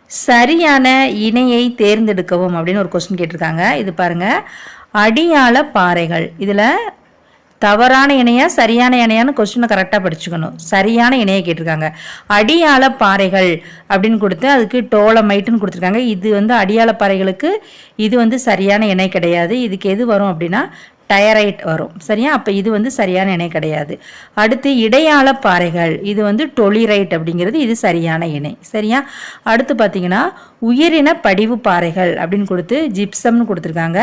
சரியான இணையை தேர்ந்தெடுக்கவும் அப்படின்னு ஒரு கொஸ்டின் கேட்டிருக்காங்க. இது பாருங்க, அடியாள பாறைகள். இதில் தவறான இணையா சரியான இணையான்னு கொஸ்டினை கரெக்டாக படிச்சுக்கணும். சரியான இணையை கேட்டிருக்காங்க. அடியாள பாறைகள் அப்படின்னு கொடுத்து அதுக்கு டோலமைட்டுன்னு கொடுத்துருக்காங்க. இது வந்து அடியாள பாறைகளுக்கு இது வந்து சரியான இணை கிடையாது. இதுக்கு எது வரும் அப்படின்னா டயரைட் வரும். சரியா? அப்போ இது வந்து சரியான இணை கிடையாது. அடுத்து இடையாள பாறைகள், இது வந்து டொலிரைட் அப்படிங்கிறது, இது சரியான இணை. சரியா? அடுத்து பார்த்தீங்கன்னா உயிரின படிவு பாறைகள் அப்படின்னு கொடுத்து ஜிப்சம்னு கொடுத்துருக்காங்க.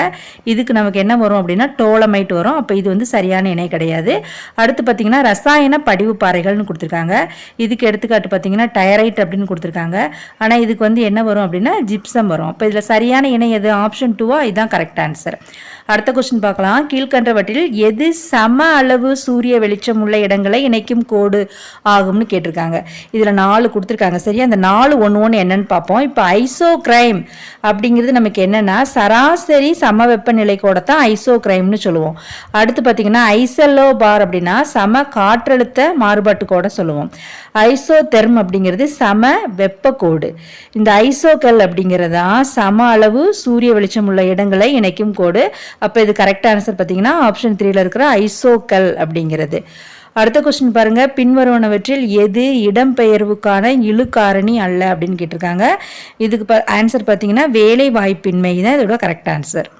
இதுக்கு நமக்கு என்ன வரும் அப்படின்னா டோலமைட் வரும். அப்போ இது வந்து சரியான இணை கிடையாது. அடுத்து பார்த்தீங்கன்னா ரசாயன படிவு பாறைகள்னு கொடுத்துருக்காங்க. இதுக்கு எடுத்துக்காட்டு பார்த்தீங்கன்னா டயரைட் அப்படின்னு கொடுத்துருக்காங்க. ஆனால் இதுக்கு வந்து என்ன வரும் அப்படின்னா ஜிப்சம் வரும். அப்போ இதில் சரியான இணை எது? ஆப்ஷன் 2 இதுதான் கரெக்ட் ஆன்சர். அடுத்த கொஸ்டின் பார்க்கலாம். கீழ்கண்டவற்றில் எது சம அளவு சூரிய வெளிச்சம் உள்ள இடங்களை இணைக்கும் கோடு ஆகும்னு கேட்டிருக்காங்க. இதில் 4 கொடுத்துருக்காங்க. சரியா? அந்த 4 ஒன்று என்னன்னு பார்ப்போம். இப்போ ஐசோக்ரைம் அப்படிங்கிறது நமக்கு என்னன்னா சராசரி சம வெப்பநிலை கோடை தான் ஐசோக்ரைம்னு சொல்லுவோம். அடுத்து பார்த்தீங்கன்னா ஐசல்லோ பார் அப்படின்னா சம காற்றழுத்த மாறுபாட்டு கோடை சொல்லுவோம். ஐசோதெர்ம் அப்படிங்கிறது சம வெப்ப கோடு. இந்த ஐசோகல் அப்படிங்கிறதா சம அளவு சூரிய வெளிச்சம் உள்ள இடங்களை இணைக்கும் கோடு. அப்போ இது கரெக்ட் ஆன்சர் பார்த்தீங்கன்னா ஆப்ஷன் 3ல இருக்கிற ஐசோகல் அப்படிங்கிறது. அடுத்த கொஸ்டின் பாருங்க, பின்வருவனவற்றில் எது இடம்பெயர்வுக்கான இழு காரணி அல்ல அப்படின்னு கேட்டிருக்காங்க. இதுக்கு ஆன்சர் பார்த்தீங்கன்னா வேலை வாய்ப்பின்மை தான் இதோட கரெக்ட் ஆன்சர்.